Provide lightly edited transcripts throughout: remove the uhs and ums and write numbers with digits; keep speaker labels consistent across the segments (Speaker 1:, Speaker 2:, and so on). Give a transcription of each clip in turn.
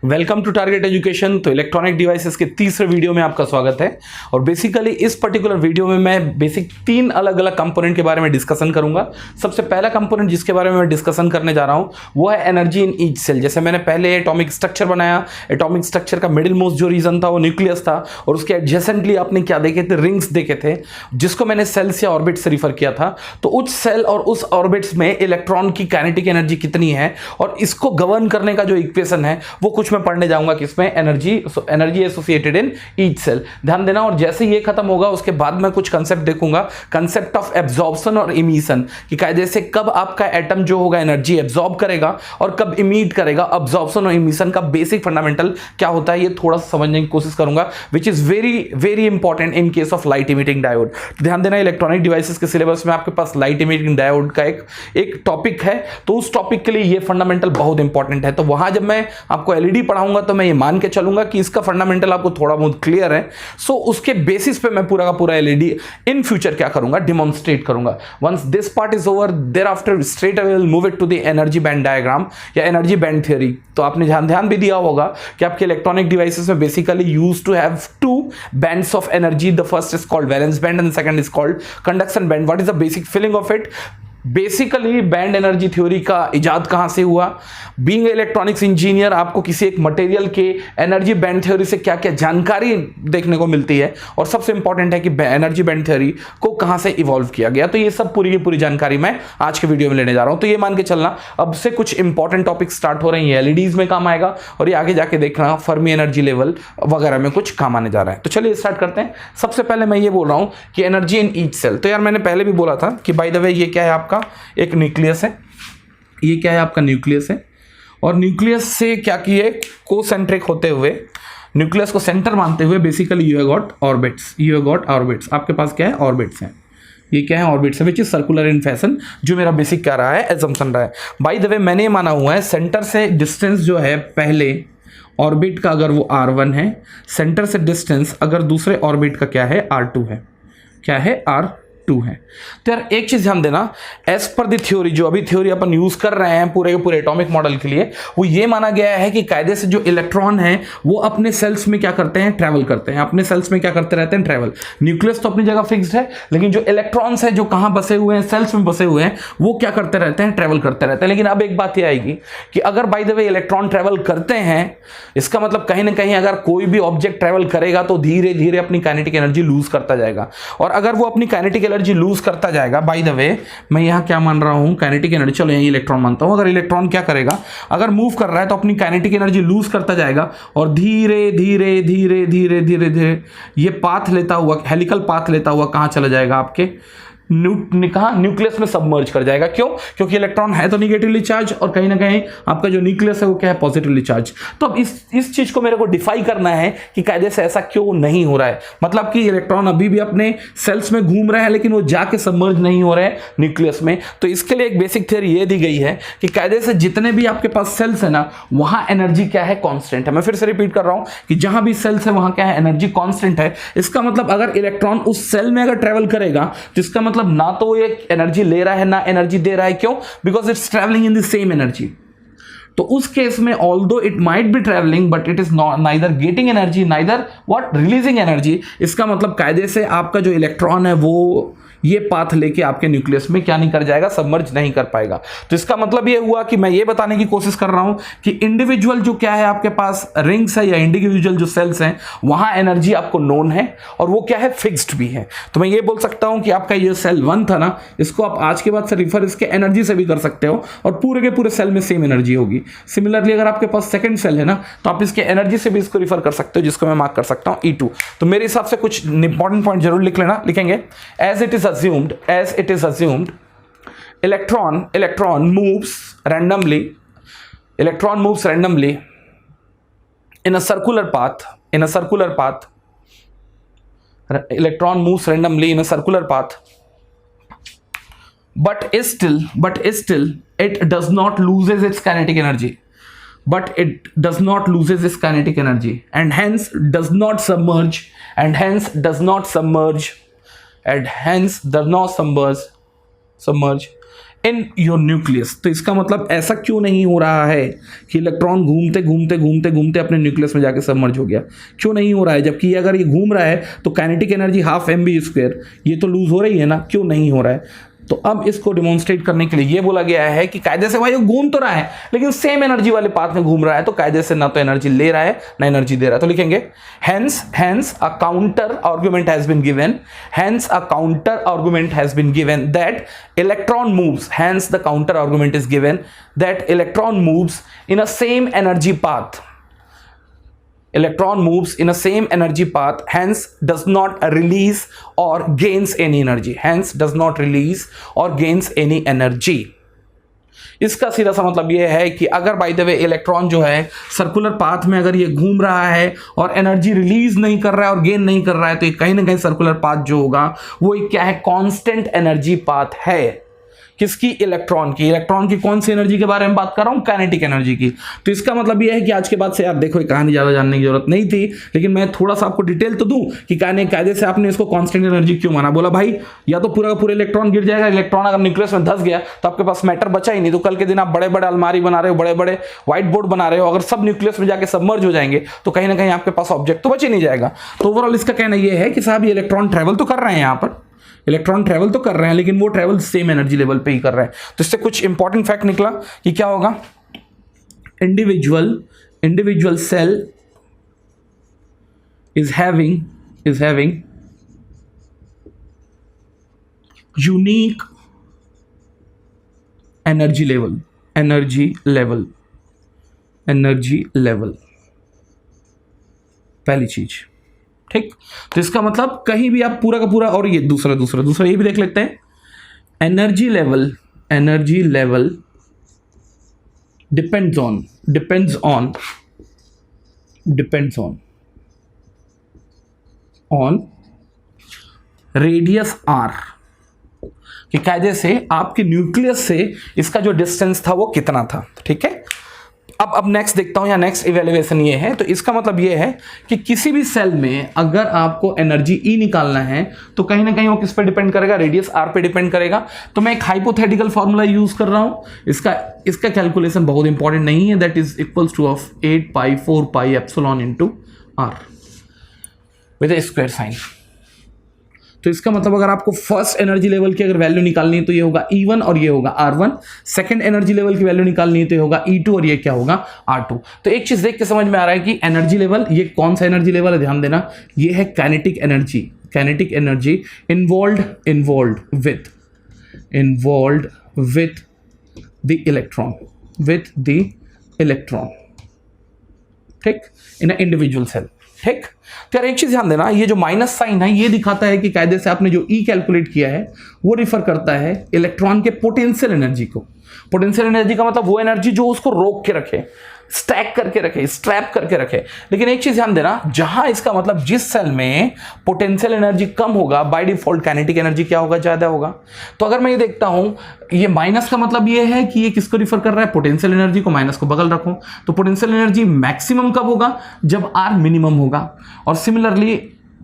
Speaker 1: Welcome to Target Education. तो electronic devices के तीसरे वीडियो में आपका स्वागत है। और बेसिकली इस पर्टिकुलर वीडियो में मैं बेसिक 3 अलग अलग कंपोनेंट के बारे में डिस्कशन करूंगा। सबसे पहला कंपोनेंट जिसके बारे में मैं डिस्कशन करने जा रहा हूं वो है एनर्जी इन ईच सेल। जैसे मैंने पहले एटॉमिक स्ट्रक्चर बनाया, एटॉमिक स्ट्रक्चर का मिडिल मोस्ट जो रीजन था वो न्यूक्लियस था, और उसके एडजेसेंटली आपने क्या देखे थे, रिंग्स देखे थे, जिसको मैंने सेल्स या ऑर्बिट से रिफर किया था। तो उस सेल और उस ऑर्बिट्स में इलेक्ट्रॉन की काइनेटिक एनर्जी कितनी है और इसको गवर्न करने का जो इक्वेशन है वो कुछ मैं पढ़ने जाऊंगा किसमें, energy associated in each shell. ध्यान देना। और जैसे ये खत्म होगा उसके बाद मैं कुछ कंसेप्ट देखूंगा, कंसेप्ट ऑफ एब्जॉर्प्शन और इमिशन, कि कायदे से कब आपका एटम जो होगा एनर्जी एब्जॉर्ब करेगा और कब इमिट करेगा। अब्जॉर्प्शन और इमिशन का बेसिक फंडामेंटल क्या होता है ये थोड़ा सा समझने की कोशिश करूंगा, विच is very very important in case of light emitting diode. ध्यान देना, इलेक्ट्रॉनिक डिवाइसेस के सिलेबस में आपके पास लाइट इमिटिंग डायोड का एक टॉपिक है, तो उस टॉपिक के लिए ये फंडामेंटल बहुत इंपॉर्टेंट है। तो वहां जब मैं आपको एलईडी पढ़ाऊंगा तो मैं ये मान के चलूंगा कि इसका फंडामेंटल आपको थोड़ा बहुत क्लियर है। सो उसके बेसिस पे मैं पूरा का पूरा एलईडी इन फ्यूचर क्या करूंगा, डिमॉन्स्ट्रेट करूंगा। Once this part is over, thereafter straight away will move it to the energy band diagram या एनर्जी बैंड थ्योरी। तो आपने ध्यान भी दिया होगा कि आपके इलेक्ट्रॉनिक डिवाइसेस में basically use to have 2 bands of energy. The first is called valence band and second is called conduction band. What is the basic feeling of it? Basically band energy theory का इजाद कहां से हुआ? Being electronics engineer आपको किसी एक material के energy band theory से क्या क्या जानकारी देखने को मिलती है, और सबसे इंपॉर्टेंट है कि एनर्जी बैंड थ्योरी को कहां से इवॉल्व किया गया। तो ये सब पूरी की पूरी जानकारी मैं आज के वीडियो में लेने जा रहा हूं। तो ये मान के चलना अब से कुछ इंपॉर्टेंट टॉपिक स्टार्ट हो रहे हैं, एलईडीज में काम आएगा और ये आगे जाके देखना फर्मी एनर्जी लेवल वगैरह में कुछ काम आने जा रहा है। तो चलिए स्टार्ट करते हैं। सबसे पहले मैं ये बोल रहा हूं कि एनर्जी इन ईच सेल। तो यार मैंने पहले भी बोला था कि बाय द वे ये क्या है, आपका एक न्यूक्लियस है। ये क्या है, आपका न्यूक्लियस है। और न्यूक्लियस से क्या किए, कोसेंट्रिक होते हुए, न्यूक्लियस को सेंटर मानते हुए basically you have got orbits. You have got orbits. आपके पास क्या है, ऑर्बिट्स हैं। ये क्या है, ऑर्बिट्स है, which is circular in fashion, जो मेरा बेसिक क्या रहा है, एजम्पशन रहा है। बाय द वे मैंने माना हुआ है सेंटर से डिस्टेंस जो है पहले ऑर्बिट का अगर वो r1 है, सेंटर से डिस्टेंस अगर दूसरे ऑर्बिट का क्या है, r2 है। क्या है, r2 है। तो यार एक चीज ध्यान देना, एज पर द थ्योरी, जो अभी थ्योरी अपन यूज कर रहे हैं पूरे के पूरे एटॉमिक मॉडल के लिए, वो ये माना गया है कि कायदे से जो इलेक्ट्रॉन है वो अपने सेल्स में क्या करते हैं, ट्रैवल करते हैं। अपने सेल्स में क्या करते रहते हैं, ट्रैवल। न्यूक्लियस तो अपनी जगह फिक्स्ड है, लेकिन जो इलेक्ट्रॉन्स है जो कहां बसे हुए हैं, सेल्स में बसे हुए हैं, वो क्या करते रहते हैं, ट्रैवल करते रहते हैं। लेकिन अब एक बात यह आएगी कि अगर bye the way electron travel करते हैं, इसका मतलब कहीं ना कहीं अगर कोई भी ऑब्जेक्ट ट्रैवल करेगा तो धीरे धीरे अपनी काइनेटिक एनर्जी लूज करता जाएगा। और अगर वो अपनी काइनेटिक एनर्जी लूज करता जाएगा, बाय द वे मैं यहां क्या मान रहा हूं, काइनेटिक एनर्जी, चलो यहां इलेक्ट्रॉन मानता हूं। अगर इलेक्ट्रॉन क्या करेगा, अगर मूव कर रहा है तो अपनी काइनेटिक एनर्जी लूज करता जाएगा और धीरे धीरे धीरे धीरे धीरे धीरे ये पाथ लेता हुआ, हेलिकल पाथ लेता हुआ कहां चला जाएगा, आपके न्यूक्लियस में सबमर्ज कर जाएगा। क्यों? क्योंकि इलेक्ट्रॉन है तो निगेटिवली चार्ज और कहीं ना कहीं आपका जो न्यूक्लियस है वो क्या है, पॉजिटिवली चार्ज। तो अब इस चीज को मेरे को डिफाई करना है कि कायदे से ऐसा क्यों नहीं हो रहा है। मतलब कि इलेक्ट्रॉन अभी भी अपने सेल्स में घूम रहे हैं लेकिन वो जाके सबमर्ज नहीं हो रहे हैं न्यूक्लियस में। तो इसके लिए एक बेसिक थ्योरी ये दी गई है कि कायदे से जितने भी आपके पास सेल्स है ना, वहां एनर्जी क्या है, कॉन्स्टेंट है। मैं फिर से रिपीट कर रहा हूं कि जहां भी सेल्स है वहां क्या है, एनर्जी कॉन्स्टेंट है। इसका मतलब अगर इलेक्ट्रॉन उस सेल में अगर ट्रेवल करेगा तो इसका मतलब ना तो वो एक एनर्जी ले रहा है ना एनर्जी दे रहा है। क्यों? Because it's travelling in the same energy. तो उस केस में although it might be travelling but it is neither getting energy neither what, releasing energy. इसका मतलब कायदे से आपका जो इलेक्ट्रॉन है वो ये पाथ लेके आपके न्यूक्लियस में क्या नहीं कर जाएगा, सबमर्ज नहीं कर पाएगा। तो इसका मतलब ये हुआ कि मैं ये बताने की कोशिश कर रहा हूं कि इंडिविजुअल जो क्या है आपके पास रिंग्स है या इंडिविजुअल जो सेल्स हैं वहां एनर्जी आपको नोन है और वो क्या है, फिक्स्ड भी है। तो मैं ये बोल सकता हूं कि आपका ये सेल 1 था ना, इसको आप आज के बाद से रिफर इसके एनर्जी से भी कर सकते हो और पूरे के पूरे सेल में सेम एनर्जी होगी। सिमिलरली अगर आपके पास सेकंड सेल है ना, तो आप इसके एनर्जी से भी इसको रिफर कर सकते हो, जिसको मैं मार्क कर सकता हूं E2। तो मेरे हिसाब से कुछ इंपॉर्टेंट पॉइंट जरूर लिख लेना, लिखेंगे as it is assumed electron moves randomly in a circular path electron moves randomly in a circular path but still it does not loses its kinetic energy and hence does not submerge submerge in your nucleus. तो इसका मतलब ऐसा क्यों नहीं हो रहा है कि इलेक्ट्रॉन घूमते घूमते घूमते घूमते अपने न्यूक्लियस में जाके सबमर्ज हो गया, क्यों नहीं हो रहा है? जबकि अगर ये घूम रहा है तो काइनेटिक एनर्जी ½ mv², ये तो लूज हो रही है ना, क्यों नहीं हो रहा है? तो अब इसको डिमॉन्स्ट्रेट करने के लिए ये बोला गया है कि कायदे से भाई वो घूम तो रहा है लेकिन सेम एनर्जी वाले पाथ में घूम रहा है, तो कायदे से ना तो एनर्जी ले रहा है ना एनर्जी दे रहा है। तो लिखेंगे hence a counter argument has been given, hence a counter argument has been given that electron moves, hence the counter argument is given that electron moves in a same energy path, electron moves in a same energy path, hence does not release or gains any energy, hence does not release or gains any energy। इसका सीधा सा मतलब ये है कि अगर bye the way electron जो है सर्कुलर पाथ में अगर ये घूम रहा है और एनर्जी रिलीज नहीं कर रहा है और गेन नहीं कर रहा है, तो ये कहीं ना कहीं सर्कुलर पाथ जो होगा वो एक क्या है, कांस्टेंट एनर्जी पाथ है। किसकी? इलेक्ट्रॉन की। इलेक्ट्रॉन की कौन सी एनर्जी के बारे में बात कर रहा हूं? काइनेटिक एनर्जी की। तो इसका मतलब यह है कि आज के बाद से यार देखो, ये कहानी ज्यादा जानने की जरूरत नहीं थी, लेकिन मैं थोड़ा सा आपको डिटेल तो दूं कि कायदे से आपने इसको कांस्टेंट एनर्जी क्यों माना। बोला भाई या तो पूरा का पूरा इलेक्ट्रॉन गिर जाएगा, इलेक्ट्रॉन अगर न्यूक्लियस में धस गया तो आपके पास मैटर बचा ही नहीं, तो कल के दिन आप बड़े बड़े अलमारी बना रहे हो, बड़े बड़े व्हाइट बोर्ड बना रहे हो, अगर सब न्यूक्लियस में जाके सबमर्ज हो जाएंगे तो कहीं ना कहीं आपके पास ऑब्जेक्ट तो बच ही नहीं जाएगा। तो ओवरऑल इसका कहना यह है कि साहब ये इलेक्ट्रॉन ट्रेवल तो कर रहे हैं, यहाँ पर इलेक्ट्रॉन ट्रेवल तो कर रहे हैं, लेकिन वो ट्रेवल सेम एनर्जी लेवल पे ही कर रहे हैं। तो इससे कुछ इंपॉर्टेंट फैक्ट निकला कि क्या होगा, individual shell is having unique energy level, पहली चीज। ठीक, तो इसका मतलब कहीं भी आप पूरा का पूरा, और ये दूसरा ये भी देख लेते हैं, energy level depends on radius r, कि कायदे से आपके न्यूक्लियस से इसका जो डिस्टेंस था वो कितना था। ठीक है, अब नेक्स्ट देखता हूं, या नेक्स्ट इवैल्यूएशन ये है। तो इसका मतलब ये है कि किसी भी सेल में अगर आपको एनर्जी E निकालना है तो कहीं ना कहीं वो किस पे डिपेंड करेगा, रेडियस r पे डिपेंड करेगा। तो मैं एक हाइपोथेटिकल फॉर्मूला यूज कर रहा हूं, इसका कैलकुलेशन बहुत इंपॉर्टेंट नहीं है, that is equals to of 8π4π epsilon into r with a square sign. तो इसका मतलब अगर आपको फर्स्ट एनर्जी लेवल की अगर वैल्यू निकालनी है तो ये होगा E1 और ये होगा R1, सेकंड एनर्जी लेवल की वैल्यू निकालनी है तो ये होगा E2 और ये क्या होगा R2। तो एक चीज देख के समझ में आ रहा है कि एनर्जी लेवल, ये कौन सा एनर्जी लेवल है, ध्यान देना, ये है kinetic energy involved with the electron, ठीक, इन अ इंडिविजुअल सेल। ठीक, तो यार एक चीज ध्यान देना, ये जो माइनस साइन है ये दिखाता है कि कायदे से आपने जो E कैलकुलेट किया है वो रिफर करता है इलेक्ट्रॉन के पोटेंशियल एनर्जी को। पोटेंशियल एनर्जी का मतलब वो एनर्जी जो उसको रोक के रखे, स्टैक करके रखे, स्ट्रैप करके रखे। लेकिन एक चीज ध्यान देना, जहां इसका मतलब जिस सेल में पोटेंशियल एनर्जी कम होगा बाय डिफॉल्ट काइनेटिक एनर्जी क्या होगा, ज्यादा होगा। तो अगर मैं ये देखता हूं, ये माइनस का मतलब ये है कि ये किसको रिफर कर रहा है, पोटेंशियल एनर्जी को, माइनस को बगल रखो। तो पोटेंशियल एनर्जी मैक्सिमम कब होगा, जब R मिनिमम होगा, और सिमिलरली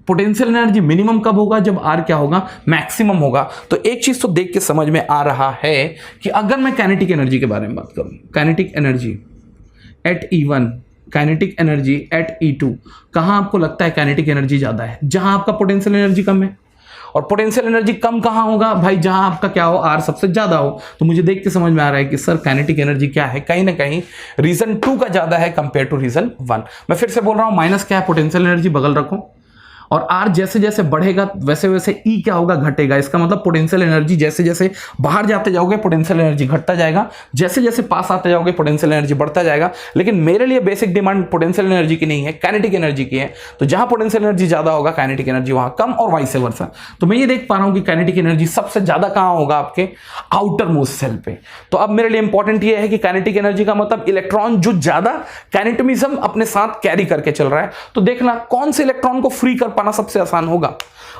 Speaker 1: पोटेंशियल एनर्जी मिनिमम कब होगा, जब R क्या होगा, मैक्सिमम होगा। तो एक चीज तो देख के समझ में आ रहा है कि अगर मैं काइनेटिक एनर्जी के बारे में बात करूं, kinetic energy at E1, kinetic energy at E2, कहां आपको लगता है काइनेटिक एनर्जी ज्यादा है, जहां आपका पोटेंशियल एनर्जी कम है। और पोटेंशियल एनर्जी कम कहां होगा भाई, जहां आपका क्या हो, R सबसे ज्यादा हो। तो मुझे देख के समझ में आ रहा है कि सर काइनेटिक एनर्जी क्या है, कहीं ना कहीं रीजन 2 का ज्यादा है कंपेयर टू रीजन 1। मैं फिर से बोल रहा हूं, माइनस क्या है, पोटेंशियल एनर्जी बगल रखो, और R जैसे जैसे बढ़ेगा वैसे वैसे E क्या होगा, घटेगा। इसका मतलब पोटेंशियल एनर्जी जैसे जैसे बाहर जाते जाओगे पोटेंशियल एनर्जी घटता जाएगा, जैसे जैसे पास आते जाओगे पोटेंशियल एनर्जी बढ़ता जाएगा। लेकिन मेरे लिए बेसिक डिमांड पोटेंशियल एनर्जी की नहीं है, काइनेटिक एनर्जी की है। तो जहां पोटेंशियल एनर्जी ज्यादा होगा काइनेटिक एनर्जी वहां कम, और वाइस वर्सा। तो मैं ये देख पा रहा हूं कि काइनेटिक एनर्जी सबसे ज्यादा कहां होगा, आपके आउटर मोस्ट सेल पे। तो अब मेरे लिए इंपॉर्टेंट ये है कि काइनेटिक एनर्जी का मतलब इलेक्ट्रॉन जो ज्यादा काइनेटोमिज्म अपने साथ कैरी करके चल रहा है। तो देखना कौन से इलेक्ट्रॉन को फ्री कर पाना सबसे आसान होगा।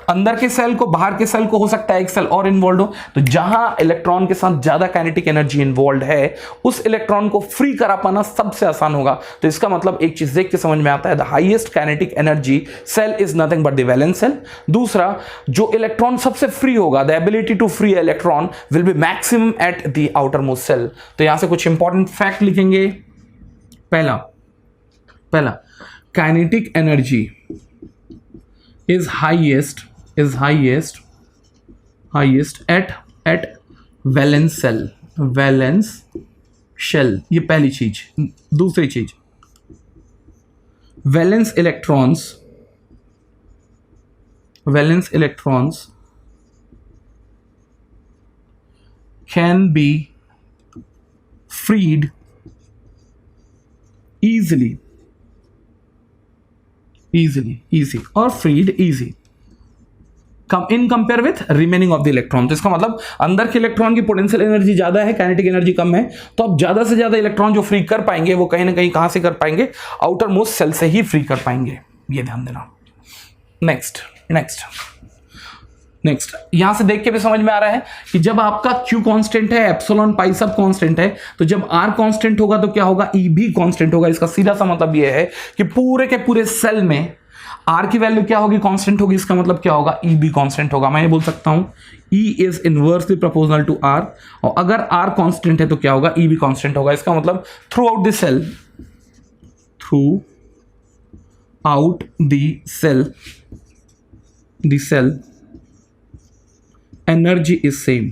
Speaker 1: अंदर के सेल को, बाहर के सेल को हो सकता है एक सेल और इन्वॉल्व हो, तो जहां इलेक्ट्रॉन के साथ ज्यादा काइनेटिक एनर्जी इन्वॉल्व है उस इलेक्ट्रॉन को फ्री करा पाना सबसे आसान होगा। तो इसका मतलब एक चीज देख के समझ में आता है, the highest kinetic energy shell is nothing but the valence shell. दूसरा, जो इलेक्ट्रॉन सबसे फ्री होगा, the ability to free electron will be maximum at the outer most shell. तो यहां से कुछ इंपॉर्टेंट फैक्ट लिखेंगे। पहला kinetic energy is highest at valence shell। ये पहली चीज। दूसरी चीज, valence electrons can be freed easy और freed easy in compare with remaining of the electron। तो इसका मतलब अंदर के इलेक्ट्रॉन की पोटेंशियल एनर्जी ज्यादा है, काइनेटिक एनर्जी कम है, तो आप ज्यादा से ज्यादा इलेक्ट्रॉन जो फ्री कर पाएंगे वो कहीं ना कहीं कहां से कर पाएंगे, आउटर मोस्ट सेल से ही फ्री कर पाएंगे। ये ध्यान देना। नेक्स्ट यहां से देख के भी समझ में आ रहा है कि जब आपका Q कांस्टेंट है, एप्सिलॉन पाई सब कांस्टेंट है, तो जब R कांस्टेंट होगा तो क्या होगा, E भी कांस्टेंट होगा। इसका सीधा सा मतलब यह है कि पूरे के पूरे सेल में R की वैल्यू क्या होगी, कांस्टेंट होगी। इसका मतलब क्या होगा, E भी कांस्टेंट होगा। मैं ये बोल सकता हूं E is inversely proportional to R, और अगर R कांस्टेंट है तो क्या होगा, E भी कांस्टेंट होगा। इसका मतलब throughout the shell energy is same।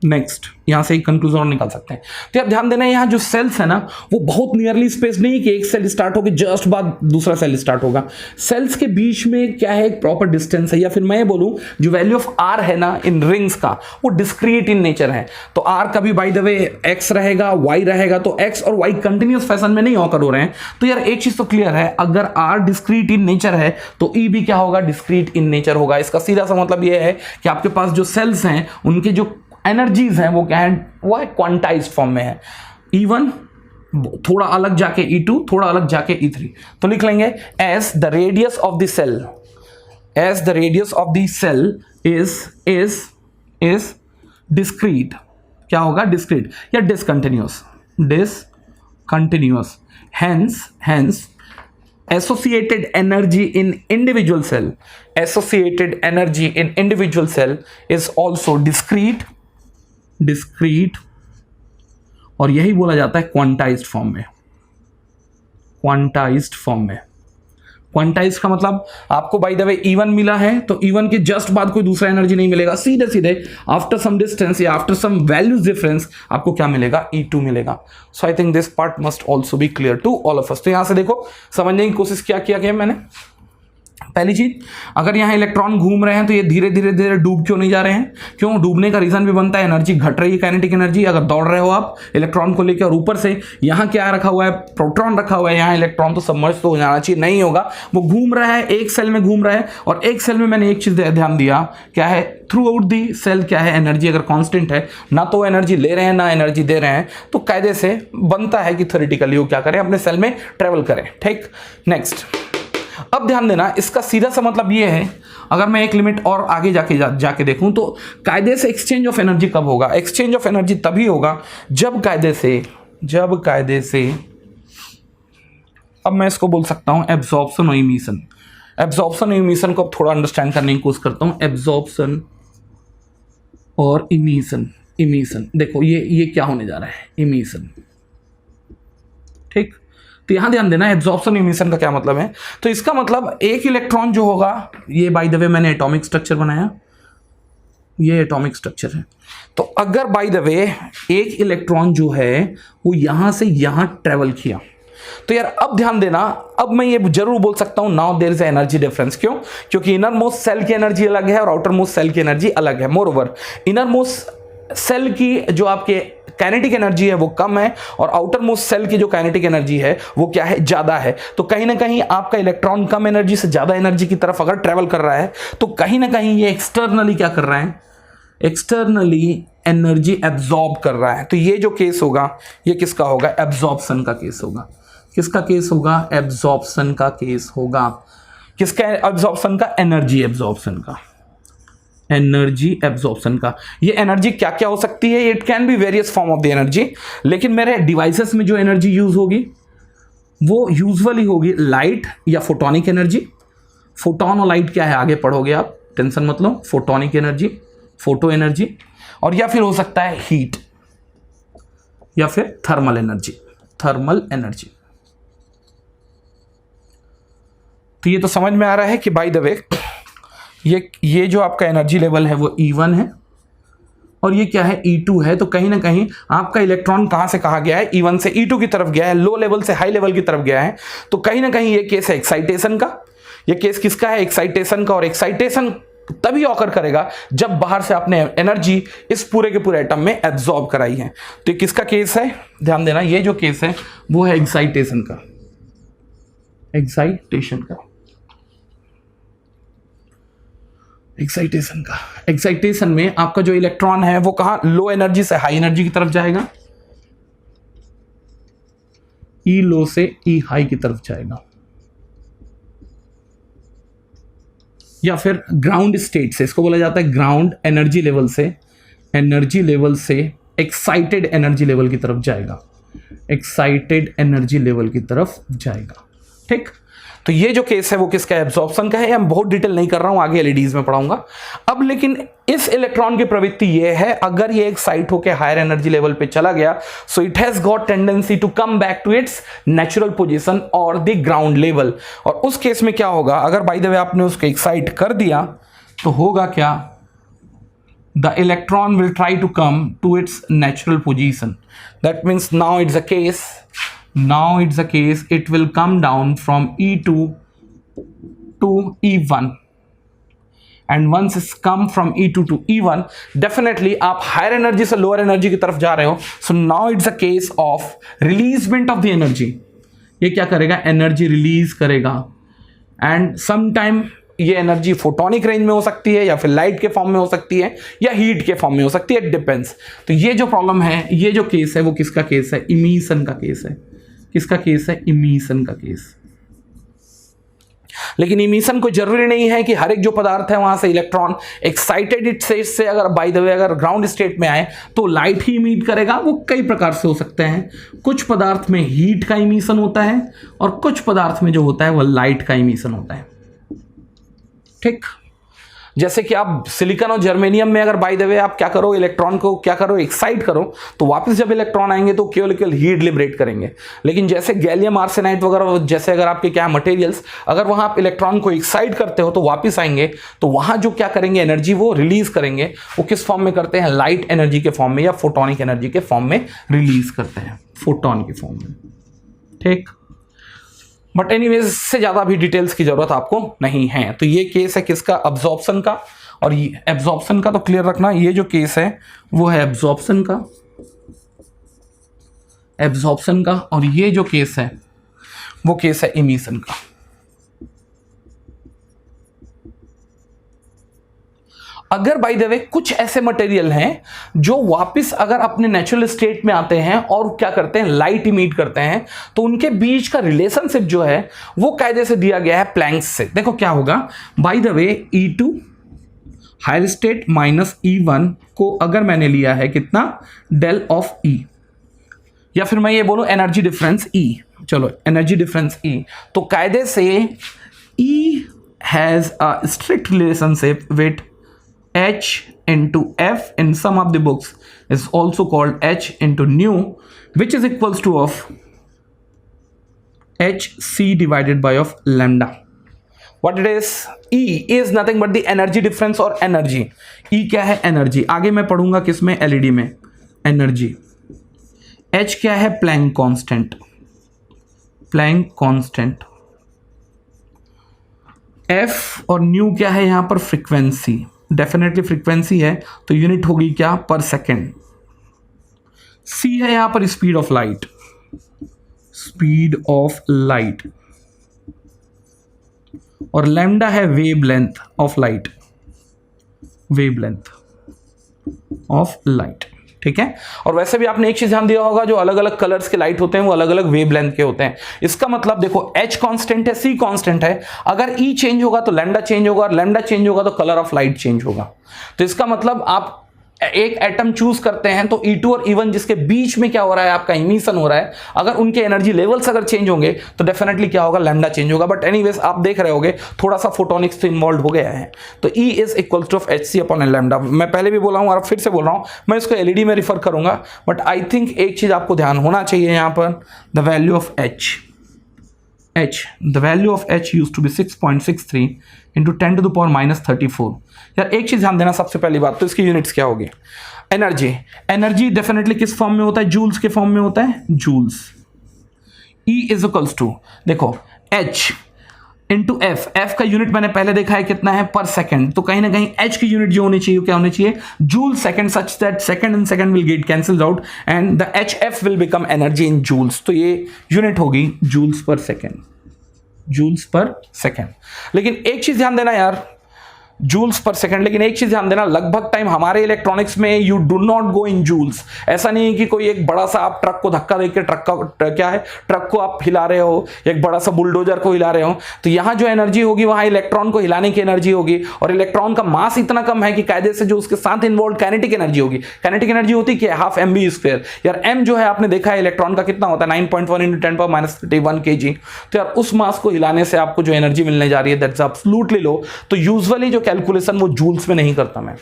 Speaker 1: Next, यहां से एक कंक्लूजन और निकाल सकते हैं। तो आप ध्यान देना, यहां जो सेल्स है ना वो बहुत नियरली स्पेस नहीं कि एक सेल स्टार्ट होगी जस्ट बाद दूसरा सेल स्टार्ट होगा। सेल्स के बीच में क्या है, एक प्रॉपर डिस्टेंस है, या फिर मैं बोलूं जो वैल्यू ऑफ आर है ना इन रिंग्स का, वो डिस्क्रीट इन नेचर है। तो आर कभी बाय द वे एक्स रहेगा, वाई रहेगा, तो एक्स और वाई कंटिन्यूस फैशन में नहीं ऑकर हो रहे हैं। तो यार एक चीज तो क्लियर है, अगर आर डिस्क्रीट इन नेचर है तो ई भी क्या होगा, डिस्क्रीट इन नेचर होगा। इसका सीधा सा मतलब यह है कि आपके पास जो सेल्स हैं उनके जो एनर्जीज हैं वो क्या है, वो है क्वांटाइज्ड फॉर्म में है। E1 थोड़ा अलग जाके E2, थोड़ा अलग जाके E3। तो लिख लेंगे as the radius of the shell is discrete. क्या होगा, डिस्क्रीट या discontinuous. Hence associated energy in individual cell is also discrete, और यही बोला जाता है क्वांटाइज्ड फॉर्म में। क्वांटाइज का मतलब आपको बाय द वे E1 मिला है, तो E1 के जस्ट बाद कोई दूसरा एनर्जी नहीं मिलेगा, सीधे आफ्टर सम डिस्टेंस या आफ्टर सम वैल्यूज डिफरेंस आपको क्या मिलेगा, E2 मिलेगा। So I think this part must also be clear to all of us. तो यहां से देखो, समझने की कोशिश क्या किया गया मैंने। पहली चीज, अगर यहाँ इलेक्ट्रॉन घूम रहे हैं तो ये धीरे धीरे डूब क्यों नहीं जा रहे हैं, क्यों डूबने का रीजन भी बनता है, एनर्जी घट रही है, काइनेटिक एनर्जी। अगर दौड़ रहे हो आप इलेक्ट्रॉन को लेकर और ऊपर से यहाँ क्या रखा हुआ है, प्रोटॉन रखा हुआ है, यहाँ इलेक्ट्रॉन तो सबमर्ज तो हो जाना चाहिए, नहीं होगा, वो घूम रहा है, एक सेल में घूम रहा है। और एक सेल में मैंने एक चीज ध्यान दिया, क्या है, थ्रू आउट दी सेल क्या है, एनर्जी अगर कांस्टेंट है, ना तो एनर्जी ले रहे हैं ना एनर्जी दे रहे हैं, तो कायदे से बनता है कि थ्योरेटिकली वो क्या करें, अपने सेल में ट्रेवल करें। ठीक, नेक्स्ट अब ध्यान देना, इसका सीधा सा मतलब ये है, अगर मैं एक लिमिट और आगे जाके देखूं तो कायदे से एक्सचेंज ऑफ एनर्जी कब होगा, एक्सचेंज ऑफ एनर्जी तभी होगा जब कायदे से अब मैं इसको बोल सकता हूं एब्जॉर्प्शन और इमिशन। एब्जॉर्प्शन और इमिशन को अब थोड़ा अंडरस्टैंड करने की कोशिश करता हूं। एब्जॉर्प्शन और इमिशन, देखो ये क्या होने जा रहा है, इमिशन। ठीक, तो यहां ध्यान देना, एब्जॉर्प्शन इमिशन का क्या मतलब है। तो इसका मतलब एक इलेक्ट्रॉन जो होगा, ये बाय द वे मैंने एटॉमिक स्ट्रक्चर बनाया, ये एटॉमिक स्ट्रक्चर है। तो अगर बाय द वे एक इलेक्ट्रॉन जो है वो यहां से यहां ट्रेवल किया, तो यार अब ध्यान देना, अब मैं ये जरूर बोल सकता हूं now there is energy difference. क्यों, क्योंकि इनर मोस्ट सेल की एनर्जी अलग है और आउटर मोस्ट सेल की एनर्जी अलग है। Moreover inner most shell की जो आपके काइनेटिक एनर्जी है वो कम है, और आउटर मोस्ट सेल की जो काइनेटिक एनर्जी है वो क्या है, ज्यादा है। तो कहीं ना कहीं आपका इलेक्ट्रॉन कम एनर्जी से ज्यादा एनर्जी की तरफ अगर ट्रेवल कर रहा है, तो कहीं ना कहीं ये एक्सटर्नली क्या कर रहा है, एक्सटर्नली एनर्जी एब्जॉर्ब कर रहा है। तो ये जो केस होगा, ये किसका होगा, एब्जॉर्प्शन का केस होगा। किसका केस होगा? एब्जॉर्प्शन का केस होगा। किसका एब्जॉर्प्शन का? एनर्जी एब्जॉर्प्शन का। एनर्जी एब्जॉर्प्शन का। ये एनर्जी क्या क्या हो सकती है? It can be various form of the energy, लेकिन मेरे डिवाइसेस में जो एनर्जी यूज होगी वो यूजुअली होगी लाइट या फोटोनिक एनर्जी। फोटोन और लाइट क्या है आगे पढ़ोगे आप, टेंशन मत लो। फोटोनिक एनर्जी, फोटो एनर्जी, और या फिर हो सकता है हीट या फिर थर्मल एनर्जी। Thermal energy. तो ये तो समझ में आ रहा है कि बाय द वे ये जो आपका एनर्जी लेवल है वो E1 है और ये क्या है? E2 है। तो कहीं ना कहीं आपका इलेक्ट्रॉन कहां से कहा गया है? E1 से E2 की तरफ गया है, लो लेवल से हाई लेवल की तरफ गया है। तो कहीं ना कहीं ये केस है एक्साइटेशन का। ये केस किसका है? एक्साइटेशन का। और एक्साइटेशन तभी ऑकर करेगा जब बाहर से आपने एनर्जी इस पूरे के पूरे एटम में एब्जॉर्ब कराई है। तो ये किसका केस है? ध्यान देना, ये जो केस है वो है एक्साइटेशन का। एक्साइटेशन का। एक्साइटेशन का। एक्साइटेशन में आपका जो इलेक्ट्रॉन है वो कहां? लो एनर्जी से हाई एनर्जी की तरफ जाएगा, ई लो से ई हाई की तरफ जाएगा, या फिर ग्राउंड स्टेट से, इसको बोला जाता है ग्राउंड एनर्जी लेवल से, एनर्जी लेवल से एक्साइटेड एनर्जी लेवल की तरफ जाएगा, एक्साइटेड एनर्जी लेवल की तरफ जाएगा। ठीक। तो ये जो केस है वो किसका? एब्जॉर्प्शन का है। मैं बहुत डिटेल नहीं कर रहा हूं, आगे एलईडीज में पढ़ाऊंगा। अब लेकिन इस इलेक्ट्रॉन की प्रवृत्ति ये है, अगर ये एक्साइट होकर हायर एनर्जी लेवल पे चला गया, so it has got tendency to come back to its natural position और द ग्राउंड लेवल। और उस केस में क्या होगा? अगर बाय द वे आपने उसको एक्साइट कर दिया तो होगा क्या? The electron will try to come to its natural position. That means now it's a case, it will come down from E2 to E1, and once it's come from E2 to E1, definitely आप higher energy से lower energy की तरफ जा रहे हो। so now it's a case of releasement of the energy। ये क्या करेगा? एनर्जी रिलीज करेगा। एंड समटाइम ये एनर्जी फोटोनिक रेंज में हो सकती है, या फिर लाइट के फॉर्म में हो सकती है, या हीट के फॉर्म में हो सकती है, डिपेंड्स। तो ये जो प्रॉब्लम है, ये जो केस है वो किसका केस है? इमिशन का केस है। किसका केस है? इमिशन का केस। लेकिन इमिशन को जरूरी नहीं है कि हर एक जो पदार्थ है वहां से इलेक्ट्रॉन एक्साइटेड स्टेट से अगर बाय द वे अगर ग्राउंड स्टेट में आए तो लाइट ही इमिट करेगा। वो कई प्रकार से हो सकते हैं। कुछ पदार्थ में हीट का इमिशन होता है और कुछ पदार्थ में जो होता है वह लाइट का इमिशन होता है। ठीक। जैसे कि आप सिलिकॉन और जर्मेनियम में अगर बाय द वे आप क्या करो, इलेक्ट्रॉन को क्या करो? एक्साइट करो, तो वापस जब इलेक्ट्रॉन आएंगे तो केवल हीट लिबरेट करेंगे। लेकिन जैसे गैलियम आर्सेनाइड वगैरह जैसे अगर आपके क्या मटेरियल्स, अगर वहां आप इलेक्ट्रॉन को एक्साइट करते हो तो वापस आएंगे, तो वहां जो क्या करेंगे? एनर्जी वो रिलीज करेंगे। वो किस फॉर्म में करते हैं? लाइट एनर्जी के फॉर्म में या फोटोनिक एनर्जी के फॉर्म में रिलीज करते हैं, फोटोन के फॉर्म में। ठीक। बट एनीवेज से ज़्यादा भी डिटेल्स की जरूरत आपको नहीं है। तो ये केस है किसका? अब्जॉर्प्शन का। और ये एब्जॉर्प्शन का तो क्लियर रखना, ये जो केस है वो है एब्जॉर्प्शन का, एब्जॉर्प्शन का। और ये जो केस है वो केस है इमिशन का। अगर बाय द वे कुछ ऐसे मटेरियल हैं जो वापस अगर अपने नेचुरल स्टेट में आते हैं और क्या करते हैं? लाइट इमिट करते हैं, तो उनके बीच का रिलेशनशिप जो है वो कायदे से दिया गया है प्लैंक्स से। देखो क्या होगा? By the way E2 higher state minus E1 को अगर मैंने लिया है कितना? डेल ऑफ E, या फिर मैं ये बोलूं एनर्जी डिफरेंस E। चलो एनर्जी डिफरेंस E, तो कायदे से E has a strict relationship with H into F in some of the books is also called H into nu, which is equals to of Hc divided by of lambda. What it is? E is nothing but the energy difference or energy. E क्या है? energy. आगे मैं पढ़ूंगा किसमें? LED में energy. H क्या है? Planck constant. Planck constant. F और nu क्या है यहाँ पर? frequency. डेफिनेटली फ्रीक्वेंसी है तो यूनिट होगी क्या? पर सेकेंड। C है यहां पर speed of light, speed of light. और लैम्डा है wave length of light, wave length of light. ठीक है। और वैसे भी आपने एक चीज ध्यान दिया होगा, जो अलग अलग कलर्स के लाइट होते हैं वो अलग अलग वेवलेंथ के होते हैं। इसका मतलब देखो H कांस्टेंट है, C कांस्टेंट है, अगर E चेंज होगा तो लैम्डा चेंज होगा, और लैम्डा चेंज होगा तो कलर ऑफ लाइट चेंज होगा। तो इसका मतलब आप एक एटम चूज करते हैं तो E2 और E1 जिसके बीच में क्या हो रहा है, आपका इमिशन हो रहा है, अगर उनके एनर्जी लेवल्स अगर चेंज होंगे तो डेफिनेटली क्या होगा, लैम्डा चेंज होगा। बट एनीवेज आप देख रहे होगे थोड़ा सा फोटोनिक्स तो इन्वॉल्व हो गया है। तो E is equal to Hc upon lambda. मैं पहले भी बोला हूं और फिर से बोल रहा हूं, मैं इसको एलईडी में रिफर करूंगा, बट आई थिंक एक चीज आपको ध्यान होना चाहिए यहां पर, the value of the value of H used to be 6.63 into 10 to the power minus 34। यार एक चीज ध्यान देना, सबसे पहली बात तो इसकी यूनिट्स क्या होगी। एनर्जी डेफिनेटली किस फॉर्म में होता है, जूल्स के फॉर्म में होता है, joules. E is equals to, देखो H इंटू एफ का यूनिट मैंने पहले देखा है कितना है, पर सेकंड। तो कहीं ना कहीं H की यूनिट जो होनी चाहिए क्या होनी चाहिए, joule second, such that second and second will get cancelled out and the HF will become energy in joules. तो ये यूनिट होगी जूल्स पर सेकंड। लेकिन एक चीज ध्यान देना यार, जूल्स पर सेकंड, लेकिन एक चीज ध्यान देना, लगभग टाइम हमारे इलेक्ट्रॉनिक्स में you do not go in joules. ऐसा नहीं है कि कोई एक बड़ा सा आप ट्रक को धक्का देकर ट्रक को आप हिला रहे हो, एक बड़ा सा बुलडोजर को हिला रहे हो, तो यहां जो एनर्जी होगी वहां इलेक्ट्रॉन को हिलाने की एनर्जी होगी, और इलेक्ट्रॉन का मास इतना कम है कि कायदे से जो उसके साथ इन्वॉल्व काइनेटिक एनर्जी होगी, काइनेटिक एनर्जी होती है हाफ mv²। यार m जो है आपने देखा है इलेक्ट्रॉन का कितना होता है, 9.1 × 10⁻³ kg। तो यार उस मास को हिलाने से आपको जो एनर्जी मिलने जा रही है दैट्स एब्सोल्युटली लो। तो यूजुअली जो कैलकुलेशन वो जूल्स में नहीं करता मैं,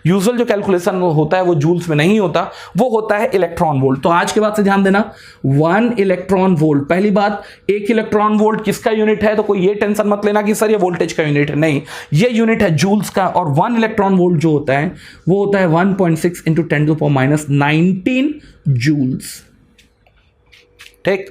Speaker 1: यूजुअल जो कैलकुलेशन होता है वो जूल्स में नहीं होता, वो होता है इलेक्ट्रॉन वोल्ट। तो आज के बाद से ध्यान देना, 1 इलेक्ट्रॉन वोल्ट, पहली बात 1 इलेक्ट्रॉन वोल्ट किसका यूनिट है, तो कोई ये टेंशन मत लेना कि सर ये वोल्टेज का यूनिट है, नहीं, ये यूनिट है जूल्स का। और 1 इलेक्ट्रॉन वोल्ट जो होता है वो होता है 1.6 × 10⁻⁹ जूल्स। ठीक,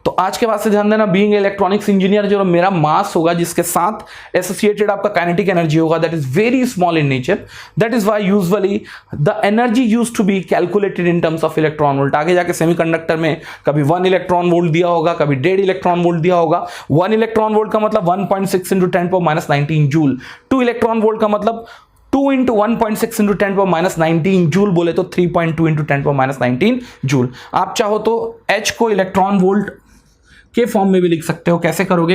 Speaker 1: तो आज के बाद से ध्यान देना, बीइंग इलेक्ट्रॉनिक्स इंजीनियर, जो मेरा मास होगा जिसके साथ एसोसिएटेड आपका काइनेटिक एनर्जी होगा that is very small in nature. That is why usually the energy used to be calculated in terms of electron volt. आगे जाके सेमीकंडक्टर में कभी 1 इलेक्ट्रॉन वोल्ट दिया होगा, कभी 1.5 इलेक्ट्रॉन वोल्ट दिया होगा। 1 इलेक्ट्रॉन वोल्ट का मतलब 1.6 × 10⁻⁹ जूल। 2 इलेक्ट्रॉन वोल्ट का मतलब 2 × 1.6 × 10⁻⁹ जूल, बोले तो 3.2 × 10⁻⁹ जूल। आप चाहो तो H को इलेक्ट्रॉन वोल्ट के फॉर्म में भी लिख सकते हो। कैसे करोगे,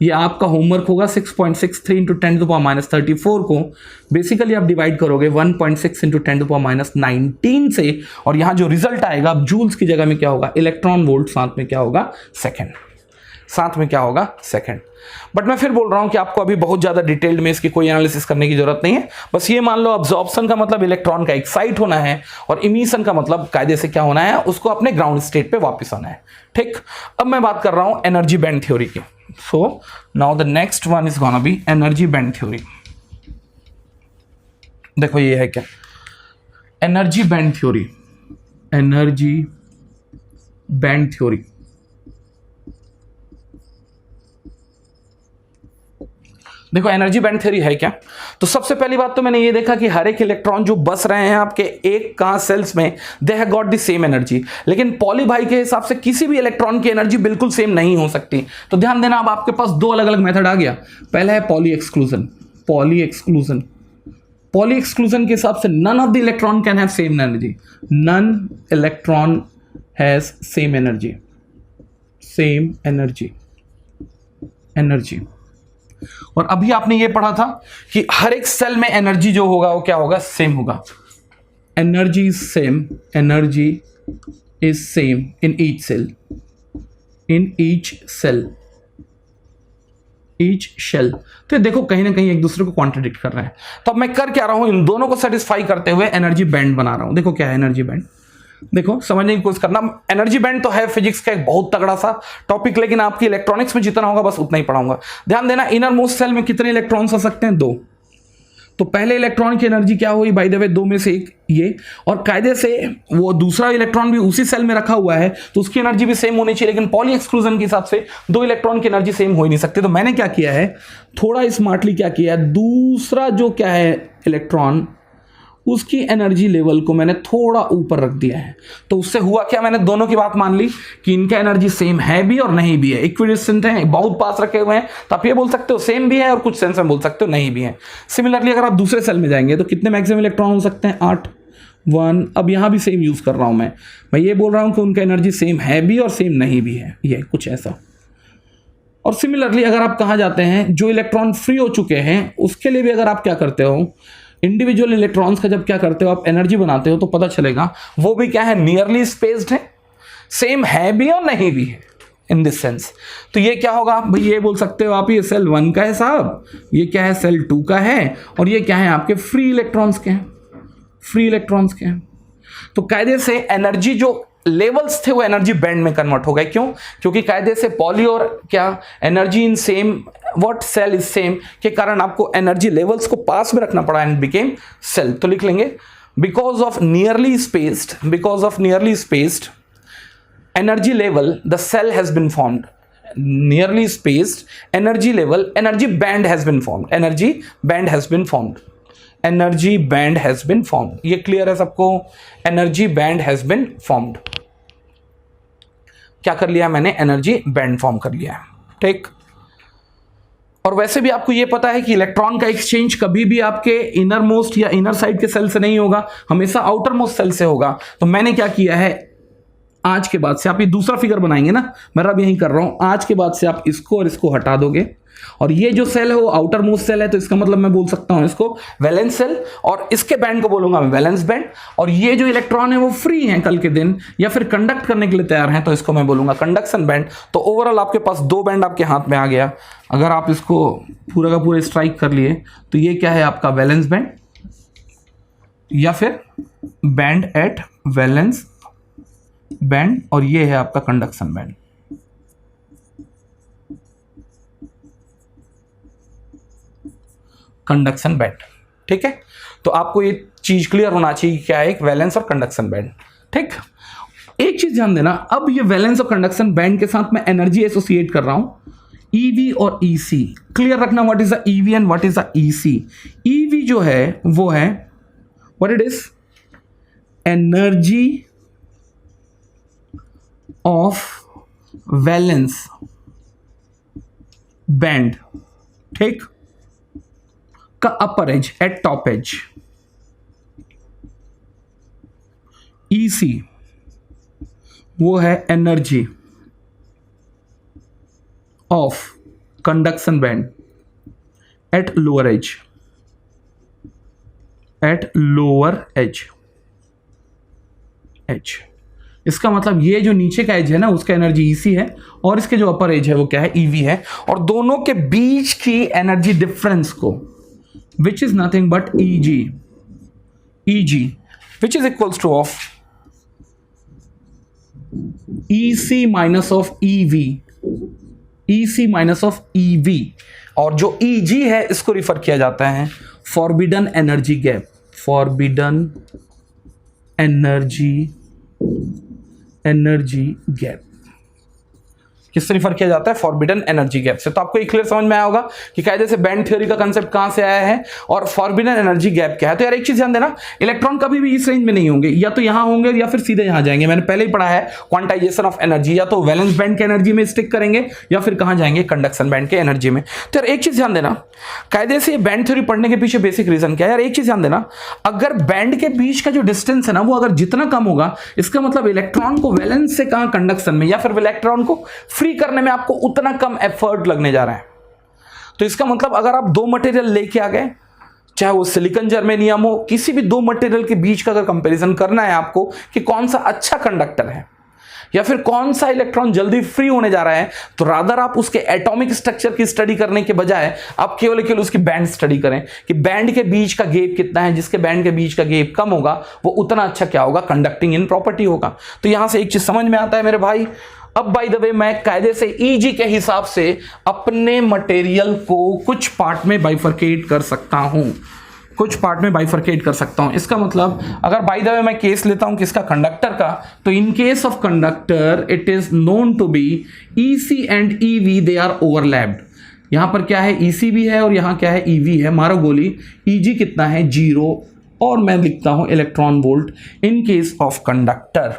Speaker 1: ये आपका होमवर्क होगा। 6.63 × 10⁻34 को बेसिकली आप डिवाइड करोगे 1.6 × 10⁻⁹ से, और यहां जो रिजल्ट आएगा, अब जूल्स की जगह में क्या होगा, इलेक्ट्रॉन वोल्ट, साथ में क्या होगा, सेकंड, साथ में क्या होगा, सेकंड। बट मैं फिर बोल रहा हूं कि आपको अभी बहुत ज्यादा डिटेल्ड में इसकी कोई एनालिसिस करने की जरूरत नहीं है। बस ये मान लो अब्जॉर्प्शन का मतलब इलेक्ट्रॉन का एक्साइट होना है, और इमिशन का मतलब कायदे से क्या होना है, उसको अपने ग्राउंड स्टेट पे वापस आना है। ठीक, अब मैं बात कर रहा हूं एनर्जी बैंड थ्योरी की। So now the next one is gonna be energy band theory. देखो ये है क्या, energy band theory, energy band theory. देखो एनर्जी बैंड थ्योरी है क्या, तो सबसे पहली बात तो मैंने ये देखा कि हर एक इलेक्ट्रॉन जो बस रहे हैं आपके एक कहां सेल्स में, they have got the same energy. लेकिन पॉली भाई के हिसाब से किसी भी इलेक्ट्रॉन की एनर्जी बिल्कुल सेम नहीं हो सकती। तो ध्यान देना, अब आपके पास 2 अलग अलग मेथड आ गया। पहला है पॉली एक्सक्लूजन। पॉली एक्सक्लूजन के हिसाब से none of the electron can have same energy, none electron has same energy, energy. और अभी आपने ये पढ़ा था कि हर एक सेल में एनर्जी जो होगा वो क्या होगा, सेम होगा। Energy is same, energy is same in each shell, each shell. तो देखो कहीं ना कहीं एक दूसरे को कॉन्ट्रडिक्ट कर रहे हैं। तो अब मैं कर क्या रहा हूं, इन दोनों को सेटिस्फाई करते हुए एनर्जी बैंड बना रहा हूं। देखो क्या है एनर्जी बैंड, देखो समझने की कोशिश करना। एनर्जी बैंड तो है फिजिक्स का एक बहुत तगड़ा सा टॉपिक, लेकिन आपकी इलेक्ट्रॉनिक्स में जितना होगा बस उतना ही पढ़ाऊंगा। ध्यान देना, इनर मोस्ट सेल में कितने इलेक्ट्रॉन्स हो सकते हैं, 2। तो पहले इलेक्ट्रॉन की एनर्जी क्या हुई, बाय द वे 2 में से एक ये, और कायदे से वो दूसरा इलेक्ट्रॉन भी उसी सेल में रखा हुआ है तो उसकी एनर्जी भी सेम होनी चाहिए। लेकिन पॉली एक्सक्लूजन के हिसाब से 2 इलेक्ट्रॉन की एनर्जी सेम हो ही नहीं सकती। तो मैंने क्या किया है, थोड़ा स्मार्टली क्या किया है, दूसरा जो क्या है इलेक्ट्रॉन, उसकी एनर्जी लेवल को मैंने थोड़ा ऊपर रख दिया है। तो उससे हुआ क्या, मैंने दोनों की बात मान ली कि इनका एनर्जी सेम है भी और नहीं भी है, इक्विडिस्टेंट है, बहुत पास रखे हुए हैं। तो आप ये बोल सकते हो सेम भी है और कुछ सेंस में बोल सकते हो नहीं भी है। सिमिलरली अगर आप दूसरे सेल में जाएंगे तो कितने मैक्सिमम इलेक्ट्रॉन हो सकते हैं, 8। 1, अब यहाँ भी सेम यूज़ कर रहा हूँ मैं ये बोल रहा हूँ कि उनका एनर्जी सेम है भी और सेम नहीं भी है, ये कुछ ऐसा। और सिमिलरली अगर आप कहाँ जाते हैं, जो इलेक्ट्रॉन फ्री हो चुके हैं उसके लिए भी अगर आप क्या करते हो, इंडिविजुअल इलेक्ट्रॉन्स का जब क्या करते हो आप एनर्जी बनाते हो, तो पता चलेगा वो भी क्या है, नियरली स्पेस्ड है, सेम है भी और नहीं भी है इन दिस सेंस। तो ये क्या होगा भाई, ये बोल सकते हो आप, ये सेल 1 का है साहब, ये क्या है सेल 2 का है, और ये क्या है आपके फ्री इलेक्ट्रॉन्स के हैं, फ्री इलेक्ट्रॉन्स के हैं। तो कायदे से एनर्जी जो लेवल्स थे वो एनर्जी बैंड में कन्वर्ट हो गए। क्यों? क्योंकि कायदे से पॉली और क्या energy in same what shell is same के कारण आपको एनर्जी लेवल्स को पास में रखना पड़ा एंड बिकेम सेल। तो लिख लेंगे because of nearly spaced energy level the cell has been formed, nearly spaced energy level energy band has been formed, energy band has been formed। ये क्लियर है सबको? Energy band has been formed, क्या कर लिया मैंने, energy band form कर लिया, ठीक। और वैसे भी आपको ये पता है कि इलेक्ट्रॉन का एक्सचेंज कभी भी आपके इनर मोस्ट या इनर साइड के सेल से नहीं होगा, हमेशा आउटर मोस्ट सेल से होगा। तो मैंने क्या किया है, आज के बाद से आप ये दूसरा फिगर बनाएंगे ना, मैं अब यही कर रहा हूं, आज के बाद से आप इसको और इसको हटा दोगे, और ये जो सेल है वो आउटर मोस्ट सेल है, तो इसका मतलब मैं बोल सकता हूं इसको वैलेंस सेल, और इसके बैंड को बोलूंगा मैं वैलेंस बैंड। और ये जो इलेक्ट्रॉन है वो फ्री हैं कल के दिन, या फिर कंडक्ट करने के लिए तैयार हैं, तो इसको मैं बोलूंगा कंडक्शन बैंड। तो ओवरऑल आपके पास 2 बैंड आपके हाथ में आ गया। अगर आप इसको पूरा का पूरा स्ट्राइक कर लिए तो ये क्या है आपका वैलेंस बैंड, या फिर बैंड एट वैलेंस बैंड, और ये है आपका कंडक्शन बैंड। कंडक्शन बैंड, ठीक है। तो आपको ये चीज क्लियर होना चाहिए क्या है, एक वैलेंस और कंडक्शन बैंड, ठीक। एक चीज ध्यान देना, अब ये वैलेंस और कंडक्शन बैंड के साथ मैं एनर्जी एसोसिएट कर रहा हूं, ईवी और ईसी। क्लियर रखना what is the EV and what is the EC. EV जो है वो है what it is, energy of valence band, ठीक, का upper edge at top edge. EC वो है energy of conduction band at lower edge, at lower edge. इसका मतलब ये जो नीचे का एज है ना उसका एनर्जी ईसी है, और इसके जो अपर एज है वो क्या है, ईवी है। और दोनों के बीच की एनर्जी डिफरेंस को which is nothing but easy which is equals to of EC minus of EV, और जो ईजी है इसको रिफर किया जाता है forbidden energy gap, forbidden energy gap. किससे रिफर किया जाता है, फॉरबिडन एनर्जी गैप से। तो आपको ये क्लियर समझ में आया होगा कि कायदे से बैंड थ्योरी का कांसेप्ट कहां से आया है और फॉरबिडन एनर्जी गैप क्या है। तो यार एक चीज ध्यान देना, इलेक्ट्रॉन कभी भी इस रेंज में नहीं होंगे, या तो यहां होंगे या फिर सीधे यहां जाएंगे। मैंने पहले ही पढ़ा है क्वांटाइजेशन ऑफ एनर्जी, या तो वैलेंस बैंड के एनर्जी में स्टिक करेंगे या फिर कहां जाएंगे, कंडक्शन बैंड के एनर्जी में। तो यार एक चीज ध्यान देना, कायदे से बैंड थ्योरी पढ़ने के पीछे बेसिक रीजन क्या है। यार एक चीज ध्यान देना, अगर बैंड के बीच का जो डिस्टेंस है ना वो अगर जितना कम होगा, इसका मतलब इलेक्ट्रॉन को वैलेंस से कहां, कंडक्शन में, या फिर इलेक्ट्रॉन को फ्री करने में आपको उतना कम एफर्ट लगने जा रहा है। तो इसका मतलब अगर आप 2 मटेरियल लेके आ गए, चाहे वो सिलिकॉन जर्मेनियम हो, किसी भी 2 मटेरियल के बीच का अगर कंपैरिजन करना है आपको कि कौन सा अच्छा कंडक्टर है या फिर कौन सा इलेक्ट्रॉन जल्दी फ्री होने जा रहा है, तो रादर आप उसके एटॉमिक स्ट्रक्चर की स्टडी करने के बजाय आप केवल उसकी बैंड स्टडी करें कि बैंड के बीच का गैप कितना है। जिसके बैंड के बीच का गैप कम होगा वो उतना अच्छा क्या होगा, कंडक्टिंग इन प्रॉपर्टी होगा। तो यहां से एक चीज समझ में आता है मेरे भाई। अब बाय द वे मैं कायदे से ईजी के हिसाब से अपने मटेरियल को कुछ पार्ट में बाइफरकेट कर सकता हूं, इसका मतलब अगर बाय द वे मैं केस लेता हूं किसका, कंडक्टर का, तो in case of conductor it is known to be EC and EV they are overlapped. यहां पर क्या है, ईसी भी है और यहां क्या है, ईवी है। मारो गोली, ईजी कितना है, 0, और मैं लिखता हूं electron volt in case of conductor.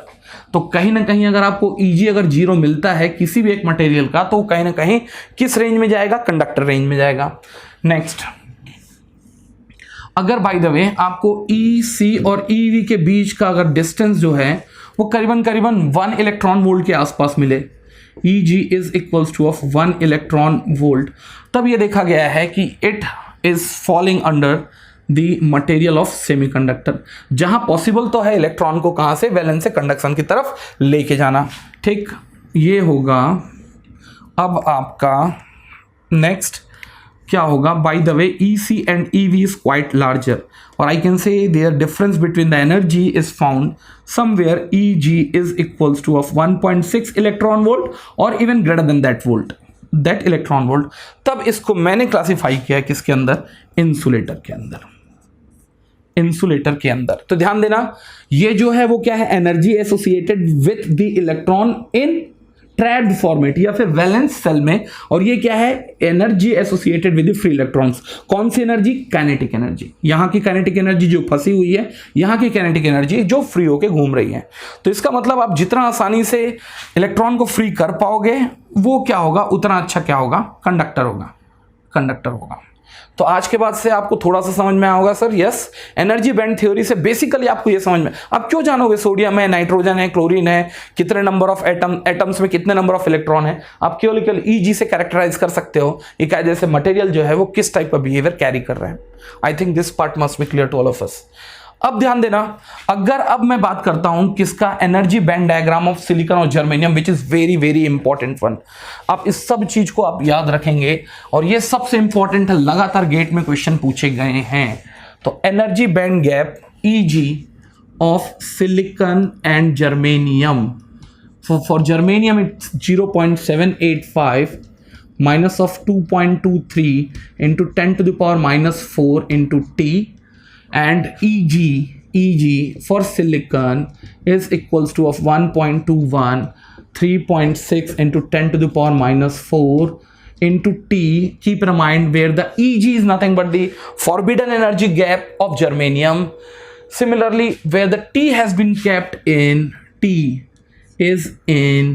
Speaker 1: तो कहीं ना कहीं अगर आपको ईजी अगर 0 मिलता है किसी भी एक मटेरियल का, तो कहीं ना कहीं किस रेंज में जाएगा, कंडक्टर रेंज में जाएगा। नेक्स्ट, अगर बाय द वे आपको ई सी और ई वी के बीच का अगर डिस्टेंस जो है वो करीबन करीबन 1 इलेक्ट्रॉन वोल्ट के आसपास मिले, E G is equals to of 1 electron volt, तब ये देखा गया है कि it is falling under the material of semiconductor, जहां पॉसिबल तो है इलेक्ट्रॉन को कहां से, वैलेंस से कंडक्शन की तरफ लेके जाना। ठीक, ये होगा अब आपका नेक्स्ट क्या होगा, by the way E C and E V is quite larger, और I can say their difference between the energy is found somewhere E G is equals to of 1.6 electron volt और even greater than that volt, that electron volt. तब इसको मैंने classify किया किसके अंदर, insulator के अंदर, इंसुलेटर के अंदर। तो ध्यान देना ये जो है वो क्या है, energy associated with the electron in trapped format या फिर वैलेंस सेल में, और ये क्या है, energy associated with the free electrons. कौन सी एनर्जी, काइनेटिक एनर्जी, यहां की काइनेटिक एनर्जी जो फंसी हुई है, यहां की काइनेटिक एनर्जी जो फ्री होके घूम रही है। तो इसका मतलब आप जितना आसानी से इलेक्ट्रॉन को फ्री कर पाओगे वो क्या होगा, उतना अच्छा क्या होगा, कंडक्टर होगा, कंडक्टर होगा। तो आज के बाद से आपको थोड़ा सा समझ में आया होगा sir, yes energy band theory से बेसिकली आपको ये समझ में, आप क्यों जानोगे सोडियम है, नाइट्रोजन है, क्लोरीन है, कितने नंबर ऑफ एटम्स में कितने नंबर ऑफ इलेक्ट्रॉन है, आप केवल ईजी से कैरेक्टराइज कर सकते हो ये कायदे से मटेरियल जो है वो किस टाइप का बिहेवियर कैरी कर रहे हैं। I think this part must be clear to all of us. अब ध्यान देना, अगर अब मैं बात करता हूं किसका, energy band diagram of silicon और germanium, which is very very important one. आप इस सब चीज को आप याद रखेंगे और ये सबसे इंपॉर्टेंट है, लगातार गेट में क्वेश्चन पूछे गए हैं। तो energy band gap easy of silicon and germanium, for germanium it's 0.785 minus of 2.23 into 10 to the power minus 4 into T, and EG for silicon is equals to of 1.21, 3.6 into 10 to the power minus 4 into T. Keep in mind where the EG is nothing but the forbidden energy gap of germanium. Similarly, where the T has been kept in, T is in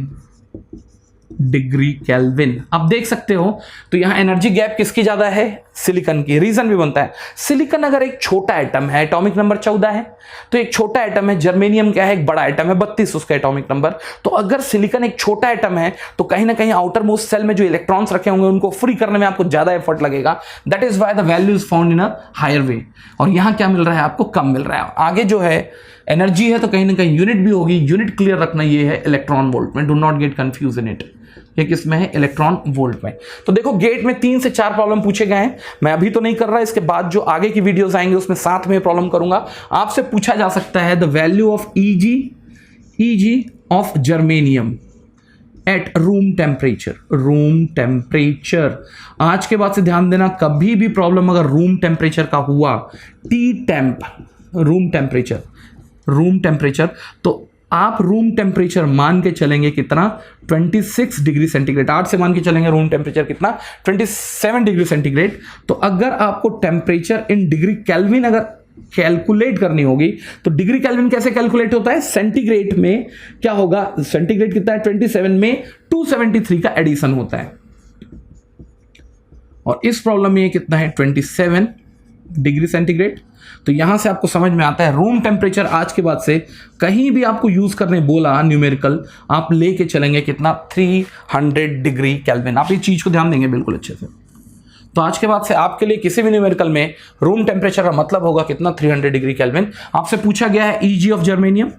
Speaker 1: degree kelvin. आप देख सकते हो तो यहां energy gap किसकी ज्यादा है, silicon की। रीजन भी बनता है, सिलिकॉन अगर एक छोटा एटम है, एटॉमिक नंबर 14 है, तो एक छोटा एटम है, जर्मेनियम क्या है, एक बड़ा एटम है, 32 उसका एटॉमिक नंबर। तो अगर सिलिकॉन एक छोटा एटम है तो कहीं ना कहीं आउटर मोस्ट सेल में जो इलेक्ट्रॉन्स रखे होंगे उनको फ्री करने में आपको ज्यादा एफर्ट लगेगा। That is why the value is found in a higher way. और यहां क्या मिल रहा है आपको, कम मिल रहा है। आगे जो है एनर्जी है तो कहीं ना कहीं यूनिट भी होगी, यूनिट क्लियर रखना, ये है इलेक्ट्रॉन वोल्ट में, do not get confuse in it. ये किस में है, इलेक्ट्रॉन वोल्ट में। तो देखो गेट में 3 से 4 प्रॉब्लम पूछे गए हैं, मैं अभी तो नहीं कर रहा, इसके बाद जो आगे की वीडियोस आएंगे उसमें साथ में प्रॉब्लम करूंगा। आपसे पूछा जा सकता है the value of easy of germanium at room temperature, room temperature. आज के बाद से ध्यान देना, कभी भी प्रॉब्लम अगर रूम टेम्परेचर का हुआ, टी टेम्प, रूम टेम्परेचर, तो आप रूम टेम्परेचर मान के चलेंगे कितना, 26 डिग्री सेंटीग्रेड। 8 से मान के चलेंगे रूम टेम्परेचर कितना, 27 डिग्री सेंटीग्रेड। तो अगर आपको टेम्परेचर इन डिग्री केल्विन अगर कैलकुलेट करनी होगी तो डिग्री केल्विन कैसे कैलकुलेट होता है, सेंटीग्रेड में क्या होगा, सेंटीग्रेड कितना है 27 में 273 का एडिशन होता है, और इस प्रॉब्लम में ये कितना है 27 डिग्री सेंटीग्रेड। तो यहां से आपको समझ में आता है रूम टेम्परेचर आज के बाद से कहीं भी आपको यूज करने बोला न्यूमेरिकल, आप लेके चलेंगे कितना, 300 डिग्री केल्विन। आप ये चीज को ध्यान देंगे बिल्कुल अच्छे से। तो आज के बाद से आपके लिए किसी भी न्यूमेरिकल में रूम टेम्परेचर का मतलब होगा कितना, 300 डिग्री केल्विन। आपसे पूछा गया है EG of germanium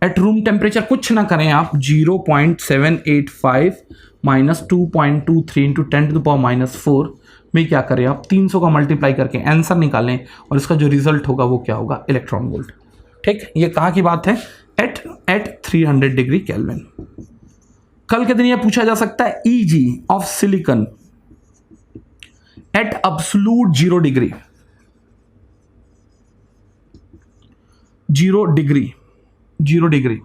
Speaker 1: at room temperature, कुछ ना करें आप, 0.785 minus 2.23 into 10 to the power minus 4 में क्या करें आप, 300 का मल्टीप्लाई करके आंसर निकालें और इसका जो रिजल्ट होगा वो क्या होगा, इलेक्ट्रॉन वोल्ट। ठीक, ये कहाँ की बात है, एट 300 डिग्री केल्विन। कल के दिन ये पूछा जा सकता है EG of silicon at absolute 0 degree, 0 degree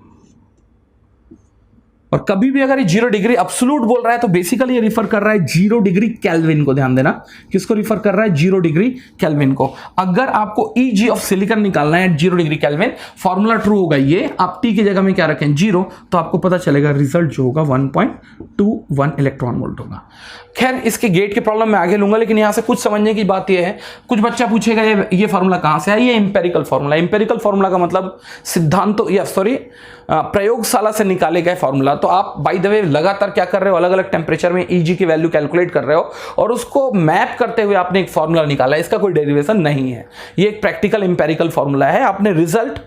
Speaker 1: और कभी भी अगर ये 0 डिग्री एब्सोल्यूट बोल रहा है तो बेसिकली ये रिफर कर रहा है 0 डिग्री केल्विन को। ध्यान देना, किसको रिफर कर रहा है? 0 डिग्री केल्विन को। अगर आपको Eg ऑफ सिलिकॉन निकालना है 0 डिग्री केल्विन, फॉर्मूला ट्रू होगा ये, आप T की जगह में क्या रखें 0, तो आपको पता चलेगा रिजल्ट जो होगा 1.21 इलेक्ट्रॉन वोल्ट होगा। खैर इसके गेट के प्रॉब्लम में आगे लूंगा, लेकिन यहां से कुछ समझने की बात यह है, कुछ बच्चा पूछेगा ये फार्मूला कहां से है? ये इंपेरिकल फार्मूला। इंपेरिकल फार्मूला का मतलब सिद्धांतों या प्रयोगशाला से निकाले गए फार्मूला। तो आप बाय द वे लगातार क्या कर रहे हो, अलग अलग टेम्परेचर में Eg की वैल्यू कैलकुलेट कर रहे हो और उसको मैप करते हुए आपने एक फार्मूला निकाला है। इसका कोई डेरिवेशन नहीं है, ये एक प्रैक्टिकल इंपेरिकल फार्मूला है। आपने रिजल्ट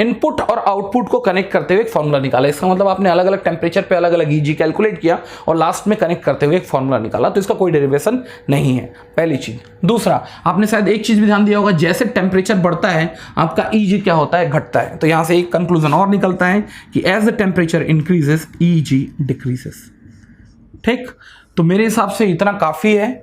Speaker 1: इनपुट और आउटपुट को कनेक्ट करते हुए एक फार्मूला निकाला। इसका मतलब आपने अलग अलग टेम्परेचर पे अलग अलग Eg कैलकुलेट किया और लास्ट में कनेक्ट करते हुए एक फार्मूला निकाला। तो इसका कोई डेरिवेशन नहीं है, पहली चीज। दूसरा, आपने शायद एक चीज भी ध्यान दिया होगा, जैसे टेम्परेचर बढ़ता है आपका Eg क्या होता है? घटता है। तो यहां से एक कंक्लूजन और निकलता है कि as the temperature increases Eg decreases. ठीक, तो मेरे हिसाब से इतना काफी है।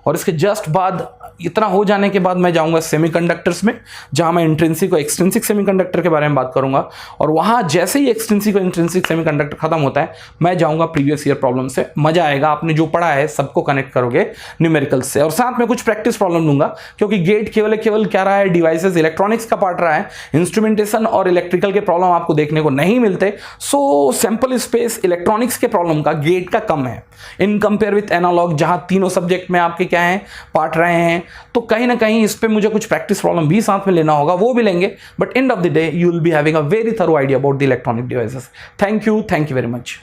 Speaker 1: और इसके जस्ट बाद, इतना हो जाने के बाद मैं जाऊंगा सेमीकंडक्टर्स में, जहां मैं इंट्रिंसिक और एक्सट्रिंसिक सेमीकंडक्टर के बारे में बात करूंगा। और वहां जैसे ही एक्सट्रिंसिक और इंट्रिंसिक सेमीकंडक्टर खत्म होता है, मैं जाऊंगा प्रीवियस ईयर प्रॉब्लम से। मजा आएगा, आपने जो पढ़ा है सबको कनेक्ट करोगे न्यूमेरिकल्स से, और साथ में कुछ प्रैक्टिस प्रॉब्लम लूंगा, क्योंकि गेट केवल क्या रहा है? डिवाइसेस, इलेक्ट्रॉनिक्स का पार्ट रहा है। इंस्ट्रूमेंटेशन और इलेक्ट्रिकल के प्रॉब्लम आपको देखने को नहीं मिलते। सो सैंपल स्पेस इलेक्ट्रॉनिक्स के प्रॉब्लम का गेट का कम है इन कंपेयर विथ एनालॉग, जहां तीनों सब्जेक्ट में आपके क्या है? पार्ट रहे हैं। तो कहीं ना कहीं इस पे मुझे कुछ प्रैक्टिस प्रॉब्लम भी साथ में लेना होगा, वो भी लेंगे। But end of the day you will be having a very thorough idea about the electronic devices. Thank you very much.